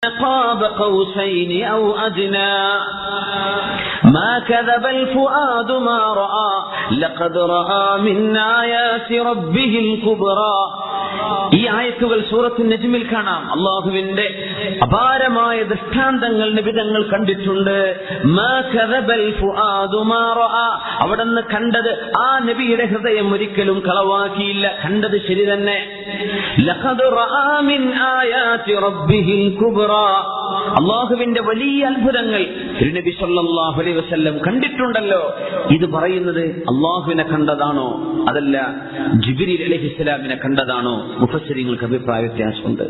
قاب قوسين أو أدنى ما كذب الفؤاد ما رأى لقد رأى من آيات ربه الكبرى. ഈ ആയത്തുകൾ സൂറത്തുൽ നജ്മിൽ കാണാം. അല്ലാഹുവിന്റെ അപാരമായ ദൃഷ്ടാന്തങ്ങൾ നബിതങ്ങൾ കണ്ടിട്ടുണ്ട്. മാ കദബൽ ഫുആദു മാ റഅ, അവിടുന്ന് കണ്ടത് ആ നബിയുടെ ഹൃദയം ഒരിക്കലും കളവാക്കിയില്ല, കണ്ടത് ശരി തന്നെ. ലഖദ് റഅ മിൻ ആയാതി റബ്ബിഹിൽ കുബ്റാ, അല്ലാഹുവിന്റെ വലിയ അത്ഭുതങ്ങൾ തിരുനബി സല്ലല്ലാഹു അലൈഹി വസല്ലം കണ്ടിട്ടുണ്ടല്ലോ. ഇത് പറയുന്നത് അല്ലാഹുവിനെ കണ്ടതാണോ അതല്ല ജിബ്രീൽ അലൈഹിസ്സലാമിനെ കണ്ടതാണോ? മുഫസ്സിരീങ്ങൾക്ക് അഭിപ്രായ വ്യത്യാസമുണ്ട്.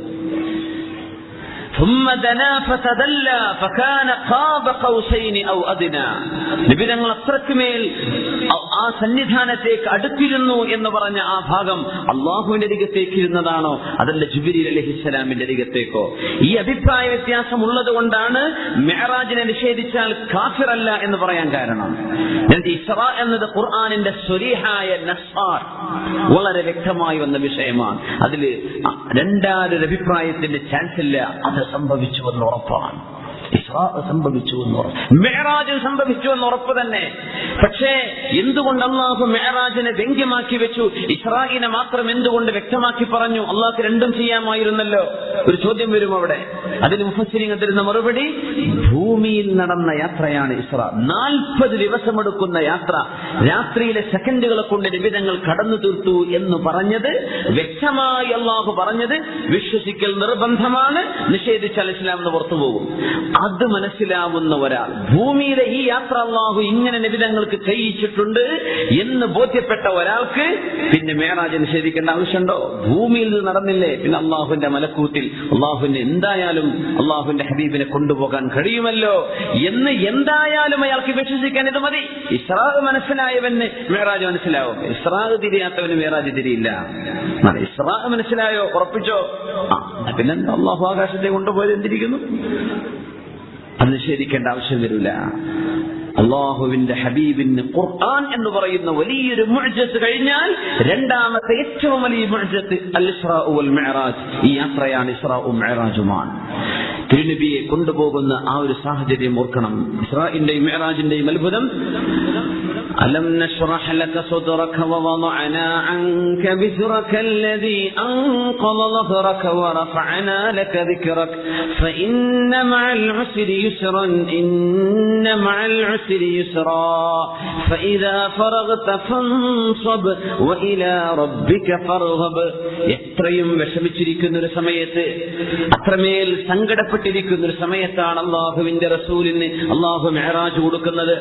ثم دنا فتدلى فكان قاب قوسين او ادنى, നബിതങ്ങൾ അത്രക്കുമേൽ ആ സന്നിധാനത്തേക്ക് അടുത്തിരുന്നു എന്ന് പറഞ്ഞ ആ ഭാഗം അള്ളാഹുവിന്റെ അരികത്തേക്ക് ഇരുന്നതാണോ അതല്ല ജിബ്രീൽ അലൈഹിസ്സലാമിന്റെ അരികത്തേക്കോ? ഈ അഭിപ്രായ വ്യത്യാസം ഉള്ളത് കൊണ്ടാണ് മിഅ്റാജിനെ നിഷേധിച്ചാൽ കാഫിറല്ല എന്ന് പറയാൻ കാരണം. ഇസ്റാ എന്നത് ഖുർആനിന്റെ സ്വരീഹായ നസ്സാർ വളരെ വ്യക്തമായി വന്ന വിഷയമാണ്. അതിൽ രണ്ടാമൊരു അഭിപ്രായത്തിന്റെ ചാൻസ് ഇല്ല. അത് സംഭവിച്ചു എന്ന് ഉറപ്പാണ്. ഇസ്റാ സംഭവിച്ചു എന്ന് ഉറപ്പ്, മിഅ്റാജ് സംഭവിച്ചു എന്ന് ഉറപ്പ് തന്നെ. പക്ഷേ എന്തുകൊണ്ട് അല്ലാഹു മിഅ്റാജിനെ വ്യംഗ്യമാക്കി വെച്ചു, ഇസ്റാഇനെ മാത്രം എന്തുകൊണ്ട് വ്യക്തമാക്കി പറഞ്ഞു? അല്ലാഹു രണ്ടും ചെയ്യാമായിരുന്നല്ലോ. ഒരു ചോദ്യം വരും അവിടെ. അതിന് മുഫസ്സിരീങ്ങൾ തരുന്ന മറുപടി, ഭൂമിയിൽ നടന്ന യാത്രയാണ് ഇസ്റാ. 40 ദിവസമെടുക്കുന്ന യാത്ര രാത്രിയിലെ സെക്കൻഡുകളെ കൊണ്ട് നിബിധങ്ങൾ കടന്നു തീർത്തു എന്ന് പറഞ്ഞത് വ്യക്തമായി അല്ലാഹു പറഞ്ഞത് വിശ്വസിക്കൽ നിർബന്ധമാണ്. നിഷേധിച്ചാൽ ഇസ്ലാം എന്ന് പുറത്തുപോകും. അത് മനസ്സിലാവുന്ന ഒരാൾ, ഭൂമിയിലെ ഈ യാത്ര അല്ലാഹു ഇങ്ങനെ നബിതങ്ങൾക്ക് ചെയ്യിച്ചിട്ടുണ്ട് എന്ന് ബോധ്യപ്പെട്ട ഒരാൾക്ക് പിന്നെ മിഅ്റാജ് നിഷേധിക്കേണ്ട ആവശ്യമുണ്ടോ? ഭൂമിയിൽ നിന്ന് നടന്നില്ലേ, പിന്നെ അല്ലാഹുവിന്റെ മലക്കൂത്തിൽ അല്ലാഹുവിനെ എന്തായാലും അല്ലാഹുവിന്റെ ഹബീബിനെ കൊണ്ടുപോകാൻ കഴിയുമല്ലോ എന്ന് എന്തായാലും അയാൾക്ക് വിശ്വസിക്കാൻ ഇത് മതി. ഇസ്റാ മനസ്സിലായവന് മിഅ്റാജ് മനസ്സിലാവും, ഇസ്റാ തിരിയാത്തവന് മിഅ്റാജ് തിരിയില്ല. ഇസ്റാ മനസ്സിലായോ, ഉറപ്പിച്ചോ? പിന്നെ അല്ലാഹു ആകാശത്തെ കൊണ്ടുപോയത് എന്തിരിക്കുന്നു? അത് നിഷേധിക്കേണ്ട ആവശ്യം വരില്ല. അള്ളാഹുവിന്റെ ഹബീബിന് ഖുർആൻ എന്ന് പറയുന്ന വലിയൊരു മുഅ്ജിസത്ത് കഴിഞ്ഞാൽ രണ്ടാമത്തെ ഏറ്റവും വലിയ മുഅ്ജിസത്ത് അൽ ഇസ്റാ വൽ മിഅ്റാജ്. ഈ യാത്രയാണ് ഇസ്റാഉം മിഅ്റാജുമാണ്. തിരുനബിയെ കൊണ്ടുപോകുന്ന ആ ഒരു സാഹചര്യം ഓർക്കണം. ഇസ്റാഇന്റെയും മിഅ്റാജിന്റെയും അത്ഭുതം. അലം നശ്റഹ് ലക സദ്റക വവളഅനാ അൻക ബിസ്റക الذي أنقض ظهرك ورفعنا لك ذكرك فإن مع العسر يسرا إن مع العسر يسرا فإذا فرغت فانصب وإلى ربك فارغب. എത്രയും വിഷമിച്ചിരിക്കുന്ന ഒരു സമയത്ത്, അത്രമേൽ സങ്കടപ്പെട്ടിരിക്കുന്ന ഒരു സമയത്താണ് അള്ളാഹുവിന്റെ റസൂലിന് അള്ളാഹു മിഅ്റാജ് കൊടുക്കുന്നത്.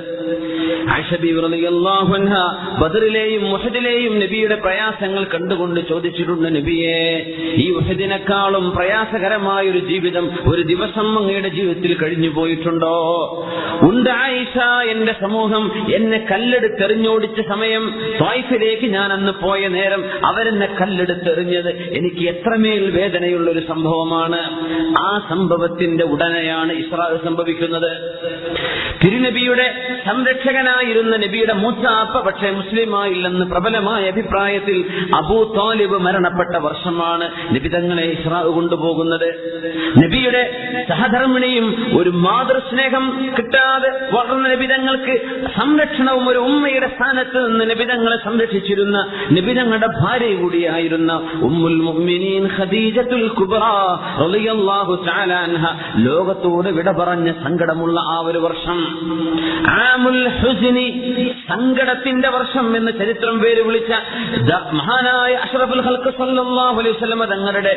ആയിഷ ബീവി റളിയല്ലാഹു അൻഹ ബദറിലെയും ഉഹദിലെയും നബിയുടെ പ്രയാസങ്ങൾ കണ്ടുകൊണ്ട് ചോദിച്ചിട്ടുണ്ട്, നബിയെ, ഈ ഉഹദിനേക്കാളും പ്രയാസകരമായ ഒരു ജീവിതം ഒരു ദിവസം അങ്ങയുടെ ജീവിതത്തിൽ കഴിഞ്ഞു പോയിട്ടുണ്ടോ? ഉണ്ട് ആയിഷ, എന്റെ സമൂഹം എന്നെ കല്ലെടുത്തെറിഞ്ഞോടിച്ച സമയം, ത്വായിഫിലേക്ക് ഞാൻ അന്ന് പോയ നേരം അവരെന്നെ കല്ലെടുത്തെറിഞ്ഞത് എനിക്ക് എത്രമേൽ വേദനയുള്ള ഒരു സംഭവമാണ്. ആ സംഭവത്തിന്റെ ഉടനെയാണ് ഇസ്റാ സംഭവിക്കുന്നത്. തിരുനബിയുടെ സംരക്ഷകനായിരുന്ന നബിയുടെ മൂത്താപ്പ പക്ഷേ മുസ്ലിമായില്ലെന്ന് പ്രബലമായ അഭിപ്രായത്തിൽ അബൂ താലിബ് മരണപ്പെട്ട വർഷമാണ് നബിതങ്ങളെ ഇസ്റാ കൊണ്ടുപോകുന്നത്. നബിയുടെ സഹധർമ്മിണിയും ഒരു മാതൃസ്നേഹം കിട്ടാതെ വളർന്ന നബിതങ്ങൾക്ക് സംരക്ഷണവും ഒരു ഉമ്മയുടെ സ്ഥാനത്ത് നിന്ന് നബിതങ്ങളെ സംരക്ഷിച്ചിരുന്ന നബിതങ്ങളുടെ ഭാര്യ കൂടിയായിരുന്ന ഉമ്മുൽ മുഅ്മിനീൻ ഖദീജത്തുൽ കുബ്രാ റളിയല്ലാഹു തആല അൻഹ ലോകത്തോട് വിട പറഞ്ഞ സങ്കടമുള്ള ആ ഒരു വർഷം ആമുൽ ഹുസ്നി, സങ്കടത്തിന്റെ വർഷം എന്ന് ചരിത്രം പേര് വിളിച്ച മഹാനായ അഷ്റഫുൽ ഖൽഖ് സല്ലല്ലാഹു അലൈഹി വസല്ലം തങ്ങളുടെ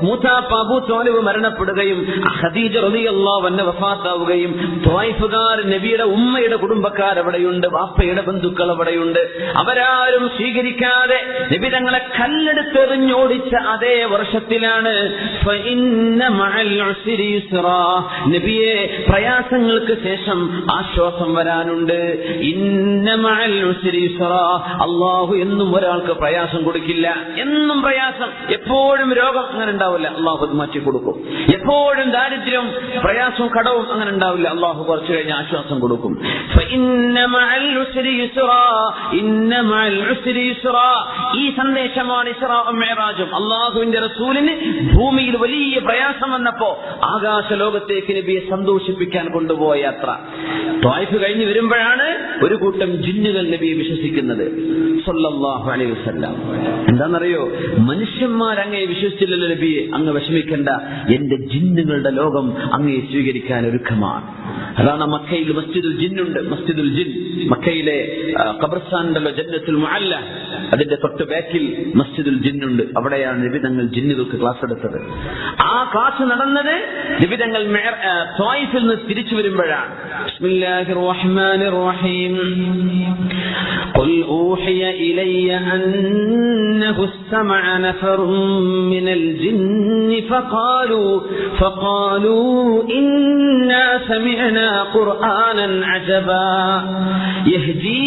മൂത്താപ്പ അബൂ താലിബ് മരണപ്പെടുകയും ഖദീജ റളിയല്ലാഹു അൻഹ വഫാത്താവുകയും ത്വായിഫുകാർ, നബിയുടെ ഉമ്മയുടെ കുടുംബക്കാർ അവിടെയുണ്ട്, വാപ്പയുടെ ബന്ധുക്കൾ അവിടെയുണ്ട്. അവരാരും സ്വീകരിക്കാതെ നബി തങ്ങളെ കല്ലെടുത്തെറിഞ്ഞോടിച്ച അതേ വർഷത്തിലാണ് ഫഇന്ന മഅൽ ഉസ്രി യുസ്റാ, നബിയെ പ്രയാസങ്ങൾക്ക് ശേഷം ആശ്വാസം വരാനുണ്ട്. പറഞ്ഞുകൊണ്ട് ഇന്ന മഅൽ ഉസ്രി യുസ്റാ, അള്ളാഹു എന്നും ഒരാൾക്ക് പ്രയാസം കൊടുക്കില്ല. എന്നും പ്രയാസം, എപ്പോഴും രോഗം അങ്ങനെ ഉണ്ടാവില്ല, അള്ളാഹു അത് മാറ്റി കൊടുക്കും. എപ്പോഴും ദാരിദ്ര്യം, പ്രയാസവും കടവും അങ്ങനെ ഉണ്ടാവില്ല, അള്ളാഹു കുറച്ചു കഴിഞ്ഞ് ആശ്വാസം കൊടുക്കും. ഈ സന്ദേശമാണ് ഇസ്റാഉം മിഅ്റാജും. അള്ളാഹുവിന്റെ റസൂലിന് ഭൂമിയിൽ വലിയ പ്രയാസം വന്നപ്പോ ആകാശ ലോകത്തേക്ക് നബിയെ സന്തോഷിപ്പിക്കാൻ കൊണ്ടുപോയ യാത്ര. ത്വായിഫ് കഴിഞ്ഞ് വരുമ്പോഴാണ് ഒരു കൂട്ടം ജിന്നുകൾ നബിയെ വിശ്വസിക്കുന്നത് സല്ലല്ലാഹു അലൈഹി വസല്ലം. എന്താണെന്നറിയോ, മനുഷ്യന്മാരങ്ങയെ വിശ്വസിച്ചില്ലല്ലോ നബിയെ, അങ്ങ് വിഷമിക്കണ്ട, എന്റെ ജിന്നുകളുടെ ലോകം അങ്ങയെ സ്വീകരിക്കാൻ ഒരുക്കമാണ്. അതാണ് മക്കയിൽ മസ്ജിദുൽ ജിന്നുണ്ട്. മസ്ജിദുൽ ജിൻ മക്കയിലെ ഖബർസ്ഥാനുണ്ടല്ലോ, ജന്നത്തുൽ മുഅല്ല, അതിന്റെ തൊട്ട് ബാക്കിൽ മസ്ജിദുൽ ജിന്നുണ്ട്. അവിടെയാണ് നിബിതങ്ങൾ ജിന്നുകൾക്ക് ക്ലാസ് എടുത്തത്. ആ ക്ലാസ് നടന്നത് നിബിതങ്ങൾ ത്വായിഫിൽ നിന്ന് തിരിച്ചു വരുമ്പോഴാണ്. ബിസ്മില്ലാഹിർ റഹ്മാനിർ റഹീം. ഖുൽ ഊഹിയ ഇലയ്യ അന്നഹു ഇസ്തമഅ നഫറും മിനൽ ജിന്നി ഫഖാലൂ ഇന്നാ സമിഅനാ ഖുർആനൻ അജബാ യഹ്ദീ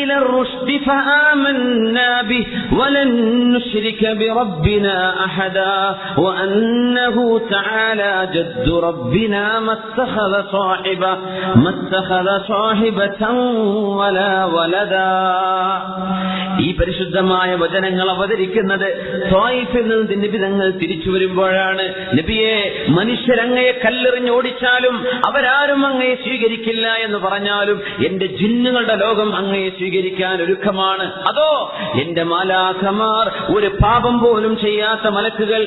ഇലർ റുശ്ദി ഫആമന്നാ ബിഹി വലൻ നുശ്രിക ബിറബ്ബിനാ അഹദാ വഅന്നഹു തആലാ ജദ്ദു റബ്ബിനാ മത്തഖദ സാഹിബതൻ വലാ വലദാ. ഈ പരിശുദ്ധമായ വചനങ്ങൾ അവതരിക്കുന്നത് ത്വായിഫിൽ നിന്ന് നിബിതങ്ങൾ തിരിച്ചു വരുമ്പോഴാണ്. നബിയെ, മനുഷ്യരങ്ങയെ കല്ലെറിഞ്ഞ് ഓടിച്ചാലും അവരാരും അങ്ങയെ സ്വീകരിക്കില്ല എന്ന് പറഞ്ഞാലും എന്റെ ജിന്നുകളുടെ ലോകം അങ്ങയെ സ്വീകരിക്കാൻ ഒരുക്കമാണ്. അതോ എന്റെ മാലാഖമാർ, ഒരു പാപം പോലും ചെയ്യാത്ത മലക്കുകൾ,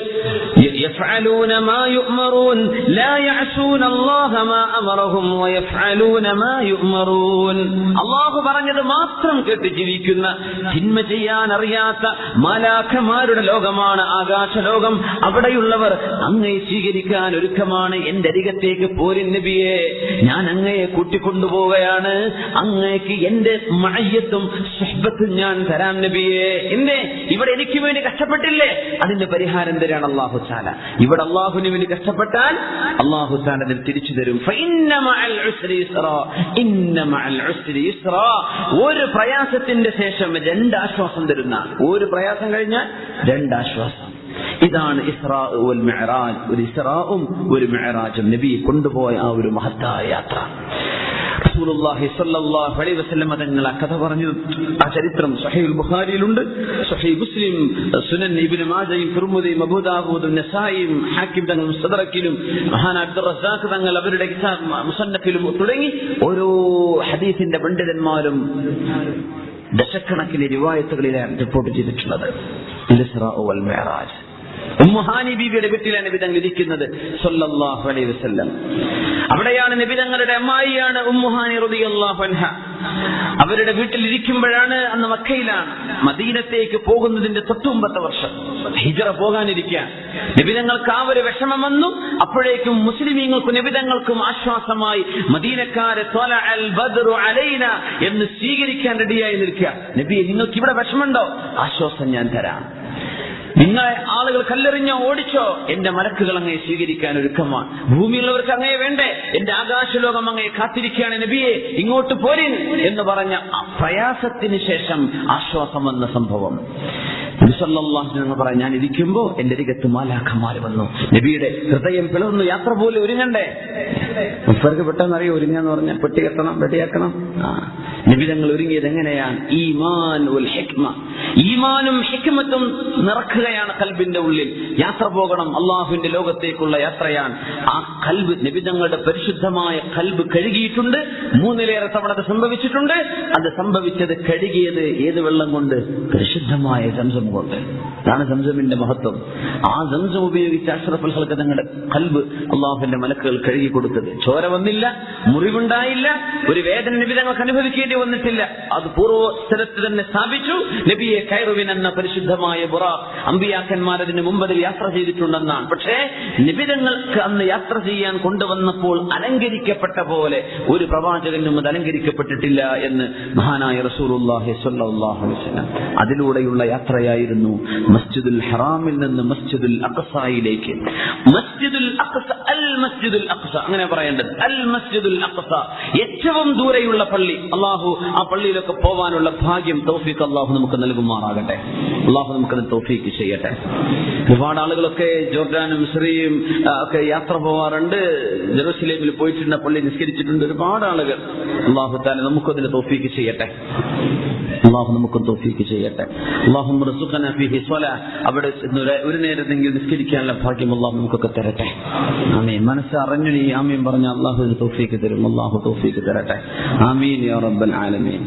യഫ്അലൂന മാ യുഅ്മറൂൻ ലാ യഅസൂന അല്ലാഹ മാ അമറഹും വയഫ്അലൂന മാ യുഅ്മറൂൻ. അല്ലാഹു പറഞ്ഞത് മാത്രം കേട്ട് ജീവിക്കുന്ന, തിന്മ ചെയ്യാൻ അറിയാത്ത മാലാഖമാരുടെ ലോകമാണ് ആകാശലോകം. അവിടെയുള്ളവർ അങ്ങയെ സ്വീകരിക്കാൻ ഒരുക്കമാണ്. എന്റെ അരികത്തേക്ക് പോരിൻ നബിയെ, ഞാൻ അങ്ങയെ കൂട്ടിക്കൊണ്ടുപോവുകയാണ്. അങ്ങേക്ക് എന്റെ മഅയ്യത്തും സുഹ്ബത്തും ഞാൻ തരാം നബിയെ. എന്തേ ഇവിടെ എനിക്ക് വേണ്ടി കഷ്ടപ്പെട്ടില്ലേ, അതിന്റെ പരിഹാരം തരാണ് അല്ലാഹു തആല. ഇവിടെ അല്ലാഹുവിന് വേണ്ടി കഷ്ടപ്പെട്ടാൽ അല്ലാഹു തആല അതിൽ തിരിച്ചു തരും. ഫഇന്ന മഅൽ ഉസ്രി യുസ്റാ, ഇന്ന മഅൽ ഉസ്രി യുസ്റാ. ഒരു പ്രയാസത്തിന്റെ ശേഷം രണ്ട് ആശ്വാസം തരുന്ന, ഒരു പ്രയാസം കഴിഞ്ഞാൽ രണ്ട് ആശ്വാസം. ഇതാണ് ഇസ്റാ വൽ മിഅ്റാജ്. ഒരു ഇസ്റാഉം ഒരു മിഅ്റാജും, നബി കൊണ്ടുപോയ ആ ഒരു മഹത്തായ യാത്ര. റസൂലുള്ളാഹി സ്വല്ലല്ലാഹു അലൈഹി വസല്ലം തങ്ങൾ ആ കഥ പറഞ്ഞു. ആ ചരിത്രം സ്വഹീഹുൽ ബുഖാരിയിലുണ്ട്, സ്വഹീഹ് മുസ്ലിം, സുനൻ ഇബ്നു മാജയും തിർമിദിയും അബൂ ദാവൂദും നസായിയും ഹാക്കിം തങ്ങൾ മുസ്തദറക്കിലും മഹാൻ അബ്ദുർ റസാഖ് തങ്ങൾ അവരുടെ കിതാബ് മുസന്നഫിലും തുടങ്ങി ഓരോ ഹദീസിന്റെ പണ്ഡിതന്മാരും ദശക്കണക്കിന് റിവായത്തുകളിലാണ് റിപ്പോർട്ട് ചെയ്തിട്ടുള്ളത്. ഇസ്റാ വൽ മിഅ്റാജ്. ഉമ്മുഹാനി ബീവിയുടെ വീട്ടിലാണ് നബി തങ്ങൾ ഇരിക്കുന്നത് സല്ലല്ലാഹു അലൈഹി വസല്ലം. അവിടെയാണ് നബി തങ്ങളുടെ അമ്മായിയാണ് ഉമ്മുഹാനി റളിയല്ലാഹു അൻഹ. അവരുടെ വീട്ടിൽ ഇരിക്കുമ്പോഴാണ്, അന്ന് മക്കയിലാണ്, മദീനത്തേക്ക് പോകുന്നതിന്റെ തൊട്ടുമുമ്പത്തെ വർഷം ഹിജ്റ പോകാനിരിക്കുക. നബി തങ്ങൾക്ക് ആ ഒരു വിഷമം വന്നു. അപ്പോഴേക്കും മുസ്ലിമീങ്ങൾക്കും നബി തങ്ങൾക്കും ആശ്വാസമായി മദീനക്കാരെ ത്വലഅൽ ബദ്റു അലൈന എന്ന് സ്വീകരിക്കാൻ റെഡിയായി നിൽക്കുക. നബിയെ, നിങ്ങൾക്ക് ഇവിടെ വിഷമമുണ്ടോ? ആശ്വാസം ഞാൻ തരാം. നിങ്ങളെ ആളുകൾ കല്ലെറിഞ്ഞോ ഓടിച്ചോ, എന്റെ മലക്കുകൾ അങ്ങയെ സ്വീകരിക്കാൻ ഒരുക്കമാണ്. ഭൂമിയുള്ളവർക്ക് അങ്ങയെ വേണ്ടേ, എന്റെ ആകാശലോകം അങ്ങയെ കാത്തിരിക്കുകയാണ് നബിയെ, ഇങ്ങോട്ട് പോരിൻ എന്ന് പറഞ്ഞ പ്രയാസത്തിന് ശേഷം ആശ്വാസം വന്ന സംഭവം. നബി സല്ലല്ലാഹു അലൈഹി വസല്ലം പറഞ്ഞു, ഞാൻ ഇരിക്കുമ്പോ എന്റെ അരികത്ത് മാലാഖമാർ വന്നു. നബിയുടെ ഹൃദയം പിളർന്നു. യാത്ര പോലെ ഒരുങ്ങണ്ടേ? മുഫർക്ക് പെട്ടെന്നറിയോ ഒരുങ്ങാന്ന് പറഞ്ഞാൽ പെട്ടി കെട്ടണം, പെട്ടിയാക്കണം. നബി തങ്ങൾ ഒരുങ്ങിയത് എങ്ങനെയാണ്? ഈമാൻ വൽ ഹിക്മ, ഈമാനും ഹിക്മത്തും നിറക്കുകയാണ് കൽബിന്റെ ഉള്ളിൽ. യാത്ര പോകണം, അള്ളാഹുവിന്റെ ലോകത്തേക്കുള്ള യാത്രയാണ്. ആ കൽബ്, നബി തങ്ങളുടെ പരിശുദ്ധമായ കൽബ് കഴുകിയിട്ടുണ്ട്. 3 തവണ അത് സംഭവിച്ചിട്ടുണ്ട്. അത് സംഭവിച്ചത്, കഴുകിയത് ഏത് വെള്ളം കൊണ്ട്? പരിശുദ്ധമായ സംസം കൊണ്ട്. അതാണ് സംസമിന്റെ മഹത്വം. ആ സംസം ഉപയോഗിച്ച് അഷ്റഫുൽ ഖൽഖ് തങ്ങളുടെ കൽബ് അള്ളാഹുവിന്റെ മലക്കുകൾ കഴുകി കൊടുത്തത്. ചോര വന്നില്ല, മുറിവുണ്ടായില്ല, ഒരു വേദന നബി തങ്ങൾക്ക് അനുഭവിക്കേണ്ടി വന്നിട്ടില്ല. അത് പൂർവ്വസ്ഥലത്ത് തന്നെ സ്ഥാപിച്ചു. നബിയെ കൈറുവിൻ എന്ന പരിശുദ്ധമായ ബുറാഖ്, അമ്പിയാക്കന്മാർ അതിന് മുമ്പ് അതിൽ യാത്ര ചെയ്തിട്ടുണ്ടെന്നാണ്. പക്ഷേ നബി തങ്ങൾക്ക് അന്ന് യാത്ര ചെയ്യാൻ കൊണ്ടുവന്നപ്പോൾ അലങ്കരിക്കപ്പെട്ട പോലെ ഒരു പ്രവാചകനും അത് അലങ്കരിക്കപ്പെട്ടിട്ടില്ല എന്ന് മഹാനായ റസൂലുള്ളാഹി സ്വല്ലല്ലാഹു അലൈഹി വസല്ലം. അതിലൂടെയുള്ള യാത്രയായിരുന്നു മസ്ജിദുൽ ഹറാമിൽ നിന്ന് മസ്ജിദുൽ അഖ്സയിലേക്ക്. മസ്ജിദുൽ അഖ്സ അൽ മസ്ജിദുൽ അഖ്സ, അങ്ങനെ പറയേണ്ടത്. അൽ മസ്ജിദുൽ അഖ്സ, ഏറ്റവും ദൂരെയുള്ള പള്ളി. അള്ളാഹു ആ പള്ളിയിലൊക്കെ പോവാനുള്ള ഭാഗ്യം, തൗഫീഖ് അള്ളാഹു നമുക്ക് നൽകുമാറാകട്ടെ. അള്ളാഹു നമുക്കത് തൗഫീഖ് ചെയ്യട്ടെ. ഒരുപാട് ആളുകളൊക്കെ ജോർഡാനും സിറിയയും ഒക്കെ യാത്ര പോവാറുണ്ട്. ജെറുസലേമിൽ പോയിട്ടുണ്ട്, പള്ളി നിസ്കരിച്ചിട്ടുണ്ട് ഒരുപാട് ആളുകൾ. അള്ളാഹു തആല നമുക്കതിന് തൗഫീഖ് ചെയ്യട്ടെ. അള്ളാഹു നമുക്കും തൗഫീഖ് ചെയ്യട്ടെ. അല്ലാഹുമ്മ റസുഖനാ ഫീഹി സ്വലാ, അവിടെ ഒരു നേരത്തെങ്കിലും നിസ്കരിക്കാനുള്ള ഭാഗ്യം അള്ളാഹു നമുക്കൊക്കെ തരട്ടെ. ആമീൻ. മനസ്സറിഞ്ഞു നീ ആമീൻ പറഞ്ഞ അള്ളാഹുവിന് തൗഫീഖ് തരും. അള്ളാഹു തൗഫീഖ് തരട്ടെ. ആമീൻ യാ റബ്ബൽ ആലമീൻ.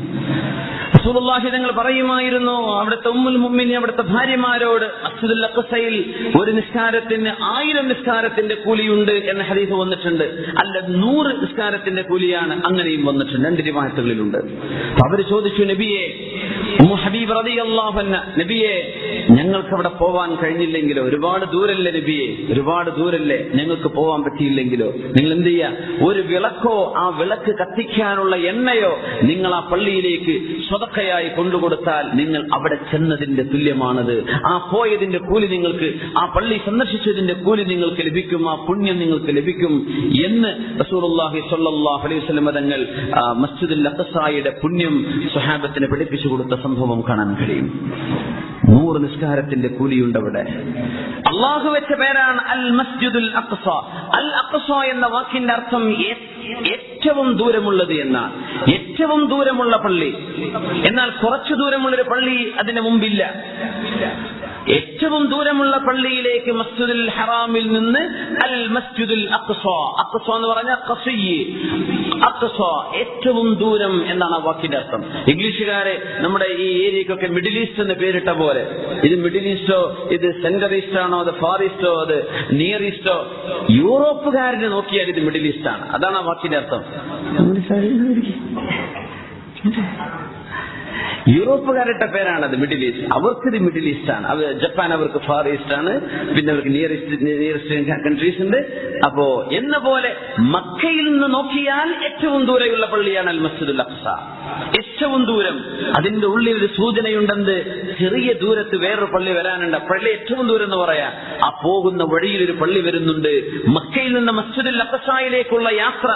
റസൂലുള്ളാഹി തങ്ങൾ പറയുമായിരുന്നു, അവിടുത്തെ ഉമ്മുൽ മുഅ്മിനീൻ അവിടുത്തെ ഭാര്യമാരോട്, മസ്ജിദുൽ അഖ്സയിൽ ഒരു നിസ്കാരത്തിന് 1000 നിസ്കാരത്തിന്റെ കൂലിയുണ്ട് എന്ന ഹദീസ് വന്നിട്ടുണ്ട്. അല്ല 100 നിസ്കാരത്തിന്റെ കൂലിയാണ്, അങ്ങനെയും വന്നിട്ടുണ്ട്. 2 റിവായത്തുകളിലുണ്ട്. അവർ ചോദിച്ചു, നബിയെ, ഉമ്മു ഹബീബ് റളിയല്ലാഹു അൻഹ, നബിയെ ഞങ്ങൾക്ക് അവിടെ പോവാൻ കഴിഞ്ഞില്ലെങ്കിലോ? ഒരുപാട് ദൂരല്ലേ നബിയെ, ഒരുപാട് ദൂരല്ലേ, ഞങ്ങൾക്ക് പോവാൻ പറ്റിയില്ലെങ്കിലോ? നിങ്ങൾ എന്ത് ചെയ്യാ? ഒരു വിളക്കോ ആ വിളക്ക് കത്തിക്കാനുള്ള എണ്ണയോ നിങ്ങൾ ആ പള്ളിയിലേക്ക് സ്വതക്കയായി കൊണ്ടുകൊടുത്താൽ നിങ്ങൾ അവിടെ ചെന്നതിന്റെ തുല്യമാണത്. ആ പോയതിന്റെ കൂലി നിങ്ങൾക്ക്, ആ പള്ളി സന്ദർശിച്ചതിന്റെ കൂലി നിങ്ങൾക്ക് ലഭിക്കും, ആ പുണ്യം നിങ്ങൾക്ക് ലഭിക്കും എന്ന് റസൂലുള്ളാഹി സ്വല്ലല്ലാഹു അലൈഹി വസല്ലം തങ്ങൾ മസ്ജിദുൽ അഖ്സയുടെ പുണ്യം സ്വഹാബത്തിന് പഠിപ്പിച്ചു കൊടുത്ത സംഭവം കാണാൻ കഴിയും. 100 നിസ്കാരത്തിന്റെ കൂലിയുണ്ട് അവിടെ. അള്ളാഹു വെച്ച പേരാണ് അൽ മസ്ജിദുൽ അഖ്സ. അൽ അഖ്സ എന്ന വാക്കിന്റെ അർത്ഥം ഏറ്റവും ദൂരമുള്ളത് എന്നാണ്. ഏറ്റവും ദൂരമുള്ള പള്ളി. എന്നാൽ കുറച്ചു ദൂരമുള്ളൊരു പള്ളി അതിന് മുമ്പില്ല. ഏറ്റവും ദൂരമുള്ള പള്ളിയിലേക്ക് മസ്ജിദുൽ ഹറാമിൽ നിന്ന് അൽ മസ്ജിദുൽ അഖ്സ, അഖ്സ എന്ന് പറഞ്ഞാൽ ഖസിയ്, അഖ്സ ഏറ്റവും ദൂരം എന്നാണ് ആ വാക്കിന്റെ അർത്ഥം. ഇംഗ്ലീഷുകാരെ നമ്മുടെ ഈ ഏരിയക്കൊക്കെ മിഡിൽ ഈസ്റ്റ് എന്ന് പേരിട്ട പോലെ, ഇത് മിഡിൽ ഈസ്റ്റോ, ഇത് സെന്റർ ഈസ്റ്റ് ആണോ, അത് ഫാർ ഈസ്റ്റോ, അത് നിയർ ഈസ്റ്റോ, യൂറോപ്പുകാരനെ നോക്കിയാൽ ഇത് മിഡിൽ ഈസ്റ്റ് ആണ്. അതാണ് ആ വാക്കിന്റെ അർത്ഥം. യൂറോപ്പുകാരുടെ പേരാണത് മിഡിൽ ഈസ്റ്റ്. അവർക്കിത് മിഡിൽ ഈസ്റ്റ് ആണ്. ജപ്പാൻ അവർക്ക് ഫാർ ഈസ്റ്റ് ആണ്. പിന്നെ അവർക്ക് നിയറസ്റ്റ് കൺട്രീസ് ഉണ്ട്. അപ്പോ എന്ന പോലെ മക്കയിൽ നിന്ന് നോക്കിയാൽ ഏറ്റവും ദൂരെയുള്ള പള്ളിയാണ് അൽ മസ്ജിദുൽ അഖ്സ. ഏറ്റവും ദൂരം. അതിന്റെ ഉള്ളിൽ ഒരു സൂചനയുണ്ടെന്ന്, ചെറിയ ദൂരത്ത് വേറൊരു പള്ളി വരാനുണ്ട്. പള്ളി ഏറ്റവും ദൂരം എന്ന് പറയാം. ആ പോകുന്ന വഴിയിൽ ഒരു പള്ളി വരുന്നുണ്ട്. മക്കയിൽ നിന്ന് മസ്ജിദുൽ അഖ്സയിലേക്കുള്ള യാത്ര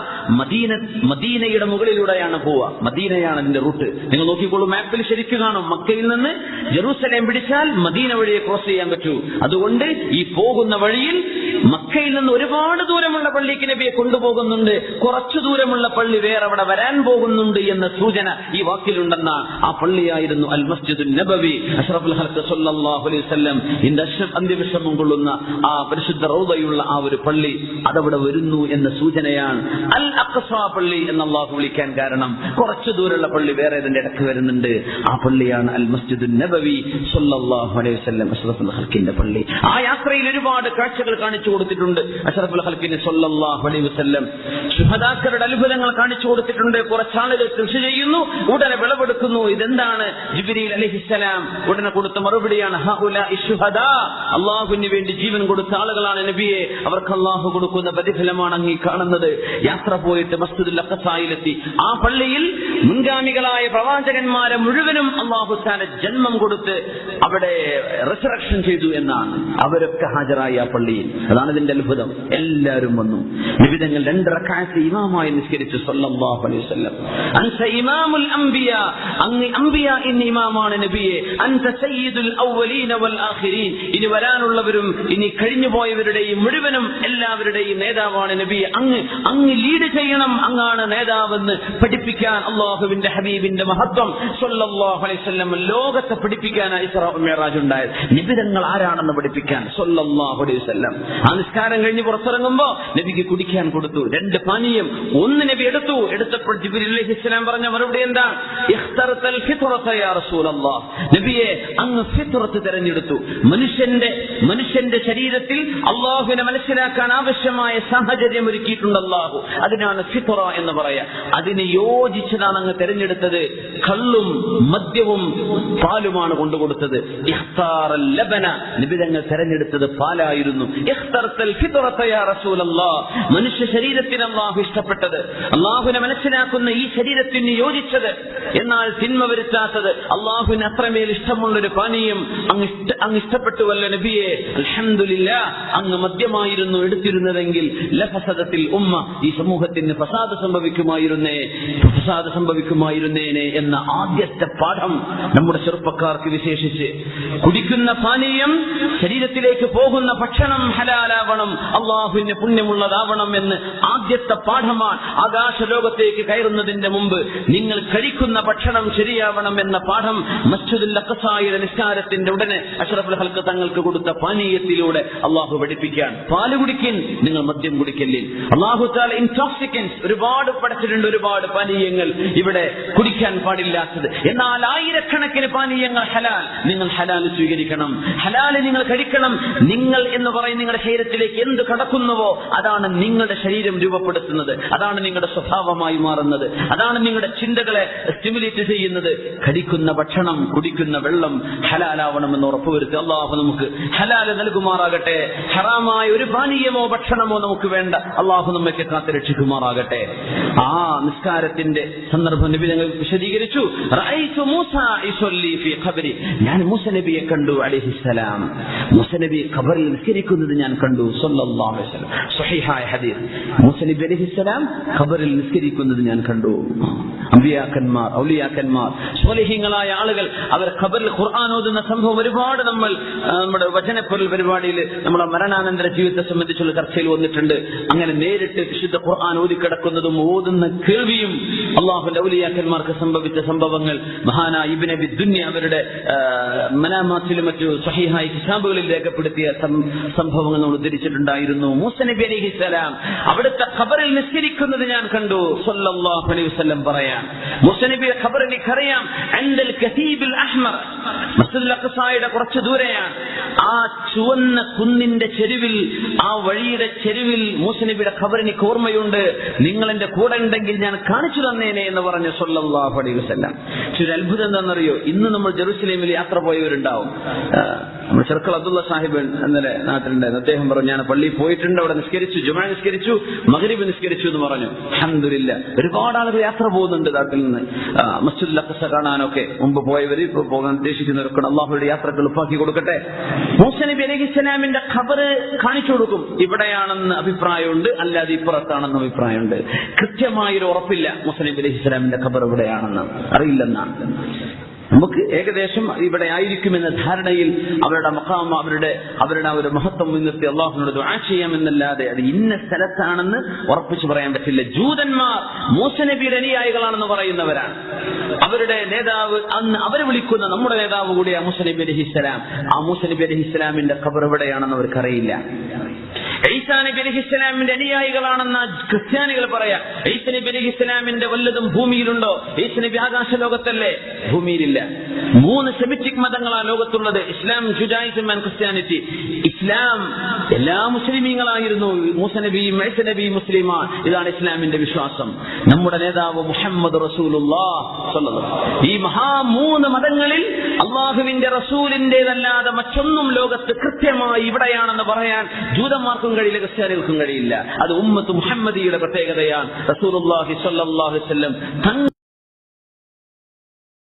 മദീനയുടെ മുകളിലൂടെയാണ് പോവുക. മദീനയാണ് അതിന്റെ റൂട്ട്. നിങ്ങൾ നോക്കിക്കോളൂ, മാപ്പിൽ ശരിക്കും കാണും. മക്കയിൽ നിന്ന് ജെറൂസലേം പിടിച്ചാൽ മദീന വഴിയെ ക്രോസ് ചെയ്യാൻ പറ്റൂ. അതുകൊണ്ട് ഈ പോകുന്ന വഴിയിൽ മക്കയിൽ നിന്ന് ഒരുപാട് ദൂരമുള്ള പള്ളിക്ക് നബിയെ കൊണ്ടുപോകുന്നുണ്ട്. കുറച്ചു ദൂരമുള്ള പള്ളി വേറെ അവിടെ വരാൻ പോകുന്നുണ്ട് എന്ന സൂചന ഈ വാക്കിലുണ്ടെന്ന ആ പള്ളിയായിരുന്നു അൽ മസ്ജിദുൻ നബവി. അഷ്റഫുൽ ഖൽഖ് സ്വല്ലല്ലാഹു അലൈഹി വസല്ലം അന്ത്യവിശ്രമം കൊള്ളുന്ന ആ പരിശുദ്ധ റൗദയുള്ള ആ ഒരു പള്ളി അതവിടെ വരുന്നു എന്ന സൂചനയാണ് അൽ അഖ്സ പള്ളി എന്ന് അല്ലാഹു വിളിക്കാൻ കാരണം. കുറച്ചു ദൂരമുള്ള പള്ളി വേറെ ഇതിന്റെ ഇടയ്ക്ക് വരുന്നുണ്ട്. ആ പള്ളിയാണ് അൽ മസ്ജിദുൻ നബവി സ്വല്ലല്ലാഹു അലൈഹി വസല്ലം അഷ്റഫുൽ ഖൽഖിന്റെ പള്ളി. ആ യാത്രയിൽ ഒരുപാട് കാഴ്ചകൾ കാണിച്ചു കൊടുത്തിട്ടുണ്ട് അഷ്റഫുൽ ഖൽഖിന് സ്വല്ലല്ലാഹു അലൈഹി വസല്ലം. ശുഹദാക്കളുടെ അത്ഭുതങ്ങൾ കാണിച്ചു കൊടുത്തിട്ടുണ്ട്. കുറച്ചാളുകൾ കൃഷി ചെയ്യുന്നു, ഉടനെ വിളവെടുക്കുന്നു. ഇതെന്താണ്? ജിബ്രീൽ അലൈഹിസ്സലാം ഉടനെ കൊടുത്ത മറുപടിയാണ്, ഹഉലാഇ ശുഹദാ, അല്ലാഹുവിന് വേണ്ടി ജീവൻ കൊടുത്ത ആളുകളാണ് നബിയെ, അവർക്ക് അല്ലാഹു കൊടുക്കുന്ന പ്രതിഫലമാണ് അങ്ങ് കാണുന്നത്. യാത്ര പോയിട്ട് മസ്ജിദുൽ അഖ്സയിലെത്തി. ആ പള്ളിയിൽ മുൻഗാമികളായ പ്രവാചകന്മാരെ മുഴുവനും അല്ലാഹു തആല ജന്മം കൊടുത്ത് അവിടെ റിസറക്ഷൻ ചെയ്തു എന്നാണ്. അവരൊക്കെ ഹാജരായി ആ പള്ളിയിൽ. അതാണ് ഇതിന്റെ അത്ഭുതം. എല്ലാവരും വന്നു. നിബിതങ്ങൾ 2 റക്അത്ത് ഇമാമായി നിസ്കരിച്ചു സ്വല്ലല്ലാഹു അലൈഹി വസല്ലം. അൻത ഇമാമുൽ അംബിയാ, അങ്ങ് അംബിയാഇൻ ഇമാമാണ് നബിയെ. അൻത സയ്യിദുൽ അവ്വലീന വൽ ആഖിരീൻ, ഇനി വരാനുള്ളവരും ഇനി കഴിഞ്ഞുപോയവരുടെയും മുഴുവനും എല്ലാവരുടെയും നേതാവാണ് നബിയെ. അങ്ങ് ലീഡ് ചെയ്യണം, അങ്ങാണ് നേതാവെന്ന് പഠിപ്പിക്കാൻ അല്ലാഹുവിന്റെ ഹബീബിന്റെ മഹത്വം സ്വല്ലല്ലാഹു അലൈഹി വസല്ലം ലോകത്തെ പഠിപ്പിക്കാനാണ് ഇസ്റാ മിഅ്റാജ് ഉണ്ടായത്. നിബിതങ്ങൾ ആരാണെന്ന് പഠിപ്പിക്കാൻ സ്വല്ലല്ലാഹു അലൈഹി വസല്ലം. ആ നിസ്കാരം കഴിഞ്ഞ് പുറത്തിറങ്ങുമ്പോ നബിക്ക് കുടിക്കാൻ കൊടുത്തു 2 പാനീയം. ഒന്ന് നബി എടുത്തപ്പോൾ ജിബ്രീൽ അലൈഹിസ്സലാം പറഞ്ഞ മറുപടി എന്താ? ഇഖ്തറതൽ ഫിത്രത യാ റസൂലല്ലാഹ്, നബിയെ അങ്ങ് ഫിത്രത്ത് തിരഞ്ഞെടുത്തു. മനുഷ്യന്റെ ശരീരത്തിൽ അല്ലാഹുവിനെ മനസ്സിലാക്കാൻ ആവശ്യമായ സാഹചര്യം ഒരുക്കിയിട്ടുണ്ട് അല്ലാഹു. അതിനാണ് ഫിത്ര എന്ന് പറയാ. അതിന് യോജിച്ചതാണ് അങ്ങ് തിരഞ്ഞെടുത്തത്. കള്ളും മദ്യവും പാലുമാണ് കൊണ്ടുകൊടുത്തത്. ഇഖ്താറൽ ലബന, നബി തങ്ങൾ തിരഞ്ഞെടുത്തത് പാലായിരുന്നു. ഇഖ്തറതൽ ഫിത്രത യാ റസൂലല്ലാഹ്, മനുഷ്യ ശരീരത്തിന് അള്ളാഹു ഇഷ്ടപ്പെട്ടത്, അള്ളാഹുവിനെ മനസ്സിലാക്കുന്ന ഈ ശരീരത്തിന് യോജിച്ചത്, എന്നാൽ തിന്മ വരുത്താത്തത്, അള്ളാഹുവിന് അത്രമേൽ ഇഷ്ടമുള്ളൊരു പാനീയം അങ്ങ് ഇഷ്ടപ്പെട്ടുവല്ലോ നബിയെ, അൽഹംദുലില്ലാഹ്, അങ്ങ് മദ്യമായിരുന്നു എടുത്തിരുന്നതെങ്കിൽ ലഫസദത്തിൽ ഉമ്മ, ഈ സമൂഹത്തിന് ഫസാദ് സംഭവിക്കുമായിരുന്നേനെ എന്ന ആദ്യത്തെ പാഠം നമ്മുടെ ചെറുപ്പക്കാർക്ക് വിശേഷിച്ച്. കുടിക്കുന്ന പാനീയം, ശരീരത്തിലേക്ക് പോകുന്ന ഭക്ഷണം ഹലാലാവണം, അള്ളാഹുവിന് പുണ്യമുള്ളതാവണം എന്ന് ആദ്യത്തെ പാഠമാണ്. ആകാശലോകത്തേക്ക് കയറുന്നതിന്റെ മുമ്പ് നിങ്ങൾ കഴിക്കുന്ന ഭക്ഷണം ശരിയാവണം എന്ന പാഠം മസ്ജിദുൽ അഖ്സായുടെ നിസ്കാരത്തിന്റെ ഉടനെ അഷ്റഫുൽ ഖൽഖ് തങ്ങൾക്ക് കൊടുത്ത പാനീയത്തിലൂടെ അള്ളാഹു പഠിപ്പിക്കാൻ. പാല് കുടിക്കിൻ, നിങ്ങൾ മദ്യം കുടിക്കല്ലിൻ. അള്ളാഹു തആല ഇൻടോക്സിക്കൻസ് ഒരുപാട് പഠിച്ചിട്ടുണ്ട്, ഒരുപാട് പാനീയങ്ങൾ ഇവിടെ കുടിക്കാൻ പാടില്ലാത്തത്. എന്നാൽ ആയിരക്കണക്കിന് പാനീയങ്ങൾ ഹലാൽ. നിങ്ങൾ ഹലാൽ സ്വീകരിക്കണം, ഹലാൽ നിങ്ങൾ കഴിക്കണം. നിങ്ങൾ എന്ന് പറയും നിങ്ങളുടെ ശരീരത്തിലേക്ക് എന്ത് കടക്കുന്നുവോ അതാണ് നിങ്ങളുടെ ശരീരം രൂപപ്പെടുത്തുന്നത്, അതാണ് നിങ്ങളുടെ സ്വഭാവമായി മാറുന്നത്, അതാണ് നിങ്ങളുടെ ചിന്തകളെ സ്റ്റിമുലേറ്റ് ചെയ്യുന്നത്. കഴിക്കുന്ന ഭക്ഷണം, കുടിക്കുന്ന വെള്ളം ഹലാലാവണമെന്ന് ഉറപ്പുവരുത്തി അള്ളാഹു നമുക്ക് ഹലാൽ നൽകുമാറാകട്ടെ. ഹറാമായ ഒരു പാനീയമോ ഭക്ഷണമോ നമുക്ക് വേണ്ട. അള്ളാഹു നമ്മയ്ക്ക് കാത്തുരക്ഷിക്കുമാറാകട്ടെ. ആ നിസ്കാരത്തിന്റെ സന്ദർഭം നബി ഞങ്ങൾ വിശദീകരിച്ചു. റഅയ്തു മൂസ യുസല്ലി ഫീ ഖബ്രി, ഞാൻ മൂസ നബിയെ കണ്ടു അലൈഹിസ്സലാം. മൂസ നബി ഖബറിൽ നിസ്കരിക്കുന്നത് ഞാൻ കണ്ടു സല്ലല്ലാഹു അലൈഹി വസല്ലം. സ്വഹീഹായ ഹദീസ്. മൂസ നബി അലൈഹിസ്സലാം ഖബറിൽ നിസ്കരിക്കുന്നത് ഞാൻ കണ്ടു. അമ്പിയാക്കന്മാർ, ഔലിയാക്കന്മാർ, സ്വാലിഹീങ്ങളായ ആളുകൾ അവർ ഖബറിൽ ഖുർആൻ ഓതുന്ന സംഭവം ഒരുപാട് നമ്മൾ നമ്മുടെ വചനപ്പൊരുൾ പരിപാടിയിൽ നമ്മുടെ മരണാനന്തര ജീവിതത്തെ സംബന്ധിച്ചുള്ള ചർച്ചയിൽ വന്നിട്ടുണ്ട്. അങ്ങനെ നേരിട്ട് വിശുദ്ധ ഖുർആൻ ഓതിക്കിടക്കുന്നതും ഓതുന്ന കേൾവിയും അള്ളാഹുവിന്റെ ഔലിയാക്കന്മാർക്ക് സംഭവിച്ച സംഭവങ്ങൾ മഹാനായ ഇബ്നു അബി ദുന്യ അവരുടെ മനാമാത്തിലും മറ്റു സ്വഹീഹായ കിതാബുകളിൽ രേഖപ്പെടുത്തിയ സംഭവങ്ങൾ നമ്മൾ ഉദ്ധരിച്ചിട്ടുണ്ടായിരുന്നു. മൂസ നബി അലൈഹിസ്സലാം അവിടുത്തെ ഖബറിൽ നിസ്കരിക്കുന്നത് ഞാൻ കണ്ടു സല്ലല്ലാഹു അലൈഹി വസല്ലം പറയാൻ. മൂസ നബിയുടെ ഖബർ എനിക്കറിയാം. അൻദൽ കസീബിൽ അഹ്മർ, മസ്ജിദുൽ അഖ്സായുടെ കുറച്ച് ദൂരെയാണ്. ആ ചുവന്ന കുന്നിന്റെ ചെരുവിൽ, ആ വഴിയുടെ ചെരുവിൽ മൂസ നബിയുടെ ഖബർ എനിക്ക് ഓർമ്മയുണ്ട്. നിങ്ങൾ എന്റെ കൂടെ ഉണ്ടെങ്കിൽ ഞാൻ കാണിച്ചു തന്നേനെ എന്ന് പറഞ്ഞു സല്ലല്ലാഹു അലൈഹി വസല്ലം. ഒരു അത്ഭുതം എന്താണെന്നറിയോ? ഇന്ന് നമ്മൾ ജെറുസലേമിൽ യാത്ര പോയവരുണ്ടാവും. നമ്മുടെ ചെറുക്കൾ അബ്ദുള്ള സാഹിബ് ഇന്നലെ നാട്ടിലുണ്ടായിരുന്നു. അദ്ദേഹം പറഞ്ഞു, ഞാൻ പള്ളിയിൽ പോയിട്ടുണ്ട്, അവിടെ നിസ്കരിച്ചു, ജുമാ നിസ്കരിച്ചു, മഗ്രിബ് നിസ്കരിച്ചു എന്ന് പറഞ്ഞു. അൽഹംദുലില്ലാഹ്. ഒരുപാട് ആളുകൾ യാത്ര പോകുന്നുണ്ട് നാട്ടിൽ നിന്ന് മസ്ജിദുൽ അഖ്സ കാണാനൊക്കെ. മുമ്പ് പോയവര്, ഇപ്പൊ പോകാൻ ഉദ്ദേശിക്കുന്നവരൊക്കെ അള്ളാഹുവിന്റെ യാത്രകൾ എളുപ്പാക്കി കൊടുക്കട്ടെ. മൂസ നബി അലൈഹിസ്സലാമിന്റെ ഖബർ കാണിച്ചു കൊടുക്കും. ഇവിടെയാണെന്ന് അഭിപ്രായമുണ്ട്, അല്ലാതെ ഇപ്പുറത്താണെന്ന് അഭിപ്രായമുണ്ട്. കൃത്യമായൊരു ഉറപ്പില്ല മൂസ നബി അലൈഹിസ്സലാമിന്റെ ഖബർ ഇവിടെയാണെന്ന്, അറിയില്ലെന്നാണ്. നമുക്ക് ഏകദേശം ഇവിടെ ആയിരിക്കുമെന്ന ധാരണയിൽ അവരുടെ മഖാം, അവരുടെ ഒരു മഹത്വം മുൻനിർത്തി അള്ളാഹുവിനോട് ദുആ ചെയ്യാമെന്നല്ലാതെ അത് ഇന്ന സ്ഥലത്താണെന്ന് ഉറപ്പിച്ചു പറയാൻ പറ്റില്ല. ജൂതന്മാർ മൂസ നബിയുടെ അനുയായികളാണെന്ന് പറയുന്നവരാണ്. അവരുടെ നേതാവ്, അന്ന് അവരെ വിളിക്കുന്ന നമ്മുടെ നേതാവ് കൂടിയ മൂസ നബി അലൈഹിസ്സലാം. ആ മൂസ നബി അലൈഹിസ്സലാമിന്റെ ഖബർ എവിടെയാണെന്ന് അവർക്കറിയില്ല. ഈസാ നബി അലൈഹിസ്സലാമിന്റെ അനുയായികളാണെന്ന ക്രിസ്ത്യാനികൾ പറയാം. ഈസാ നബി അലൈഹിസ്സലാമിന്റെ വല്ലതും ഭൂമിയിലുണ്ടോ? ഈസാ നബി ആകാശ ലോകത്തല്ലേ? ഭൂമിയിലില്ല. 3 സെമിറ്റിക് മതങ്ങളാണ് ലോകത്തുള്ളത്: Islam, Judaism and Christianity. Islam എല്ലാ മുസ്ലിമീങ്ങളായിരുന്നു. മൂസ നബിയും ഈസാ നബിയും മുസ്ലിമാണ്. ഇതാണ് ഇസ്ലാമിന്റെ വിശ്വാസം. നമ്മുടെ നേതാവ് മുഹമ്മദ് റസൂലുള്ളാഹ് സ്വല്ലല്ലാഹു അലൈഹി വസല്ലം. ഈ 3 മതങ്ങളിൽ അള്ളാഹുവിന്റെ റസൂലിന്റേതല്ലാതെ മറ്റൊന്നും ലോകത്ത് കൃത്യമായി ഇവിടെയാണെന്ന് പറയാൻ ജൂതന്മാർക്കും കഴിയില്ല, ക്രിസ്ത്യാനികൾക്കും കഴിയില്ല. അത് ഉമ്മത്ത് മുഹമ്മദിയുടെ പ്രത്യേകതയാണ്. റസൂലുള്ളാഹി സ്വല്ലല്ലാഹു അലൈഹി വസല്ലം